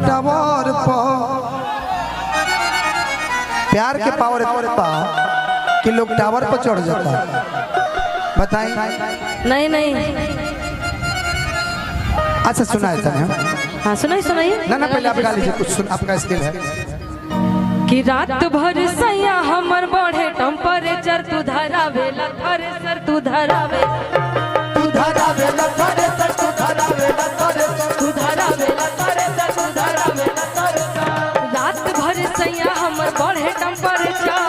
Tower प्यार के power कि लोग टावर पर चढ़ जाता है। बताइए। नहीं नहीं। अच्छा सुनाए था। हाँ सुनाइए सुनाइए। ना पहले आप गा लीजिए कुछ सुन, आपका स्किल है। कि रात भर सैया हमर बढ़े टेम्परेचर तू धरावेला थ्रेसर तू धरावेला थ्रेसर तू धरावेला थ्रेसर तू धरावेला रात भर सैया हमर बढ़े टेम्परेचर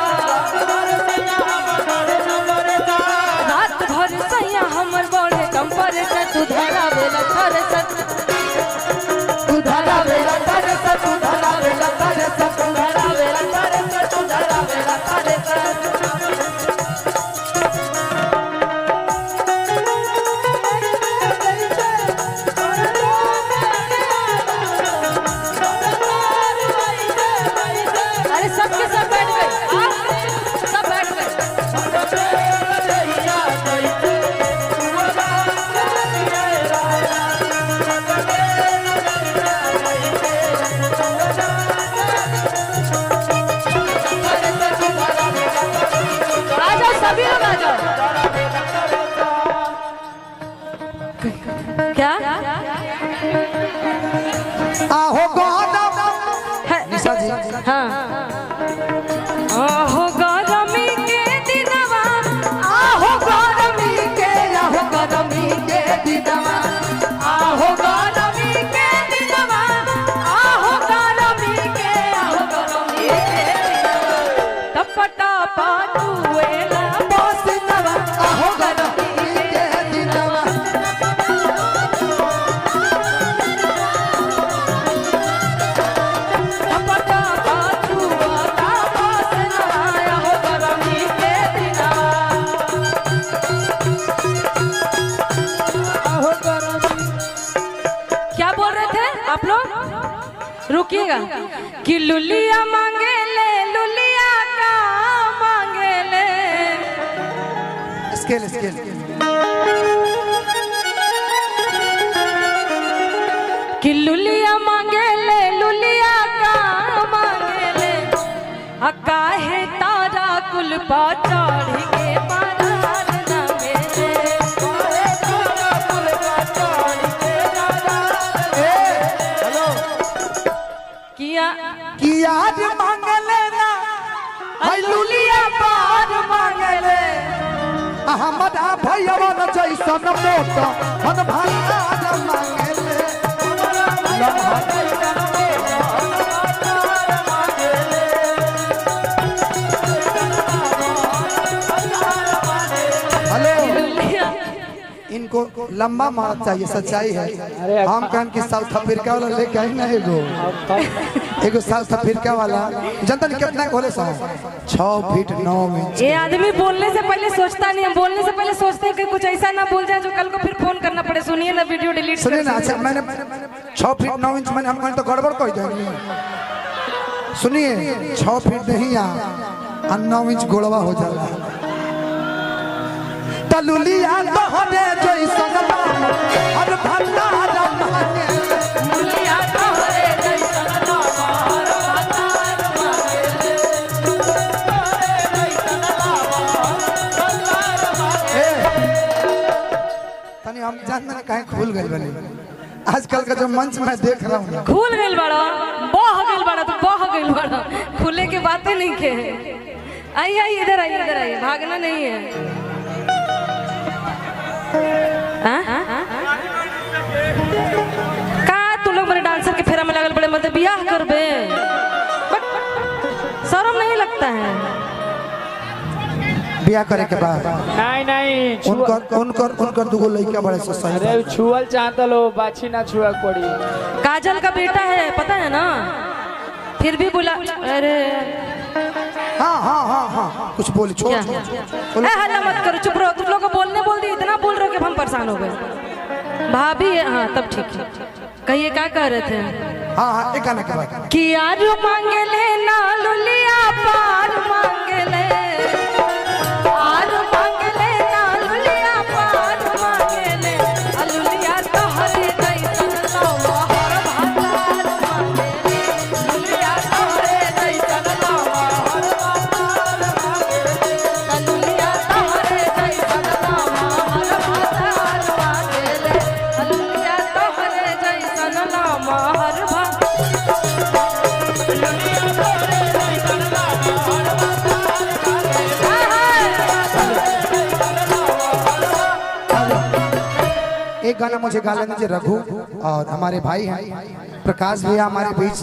रात भर सैया हमर बढ़े टेम्परेचर तू धरावेला थ्रेसर तू धरावेला थ्रेसर तू धरावेला थ्रेसर तू धरावेला थ्रेसर तू धरावेला थ्रेसर। अरे सबके सब बैठ गए, सब बैठ गए। आ जाओ सभी लोग आ जाओ। क्या आहो निशा जी। हाँ आहो गरमी के दिनवा आहो गरमी के दिनवा आहो गरमी के दिनवा आहो गरमी के टपटा पाटुएला बसनवा आहो गरमी के दिनवा टपटा पाटुआ बसनवा आहो गरमी के दिनवा आहो गरमी। क्या बोल रहे थे आप लोग? रुकिएगा। कि लुलिया मांगे ले लुलिया का मांगे ले स्केल कि लुलिया मांगे ले लुलिया का मांगे ले काहे तारा कुल पा चढ़ के बारात न मेले काहे तारा कुल पा चढ़ के हेलो किया कि याद मांगले ना हाय लुलिया पार मांगले हमरा भैया न जैसन मोटा मन भंडार मांगले हेलो इनको लंबा मारना चाहिए, सच्चाई है। हम कहन कि साउथ अफ्रीका वाला लेके आई ना एगो साउथ अफ्रीका वाला जनता ने कितना खोले साहब 6 फीट 9 इंच। ये आदमी बोलने से पहले सोचता नहीं है, बोलने से पहले सोचते हैं कि कुछ ऐसा ना बोल जाए जो कल को फिर फोन करना पड़े। सुनिए ना, वीडियो डिलीट सुनिए ना। अच्छा मैंने 6 फीट 9 इंच मैंने हम तो गड़बड़ कह देंगे। सुनिए 6 फीट नहीं आ 9 इंच गोड़वा हो जाला तलुलिया तोहरे जैसन नाम हर भंडार मांगे लुलिया तोहरे जैसन नाम हर भंडार मांगे तोहरे जैसन नाम भंडार मांगे। तनी हम जानना कहीं खुल गए बने। आजकल का जो मंच मैं देख रहा हूँ खुल गइल बड़ा, बह गइल बड़ा, तो बह गइल बड़ा। खुले के बातें नहीं के। आइए आइए इधर आइए, भागना नहीं है। का तू लोग मेरे डांसर के फेरा में लगल बड़े, मतलब बियाह करबे? शर्म नहीं लगता है? बियाह करे के बाद नहीं उनकर दुगो लड़का बड़े से सही। अरे छुअल चाहता लो बाछी ना छुआ पड़ी। काजल का बेटा है, पता है ना? फिर भी बोला। अरे हाँ कुछ बोली छोड़ हल्ला मत करो, चुप रहो। तुम लोग को बोलने बोल दी, इतना बोल रहे हो कि हम परेशान हो गए। भाभी है, हाँ तब ठीक है। कहिए क्या कह रहे थे? हाँ एक गाना के बाद कि यार मांगे ले ना लुलिया पार मांगे ले आर मांगे ले ना लुलिया पार मांगे ले लुलिया तो हरे जैसन नाम हर भंडार मांगे एक गाना मुझे गा लेने दीजिए रघु, और हमारे भाई हैं प्रकाश भैया हमारे बीच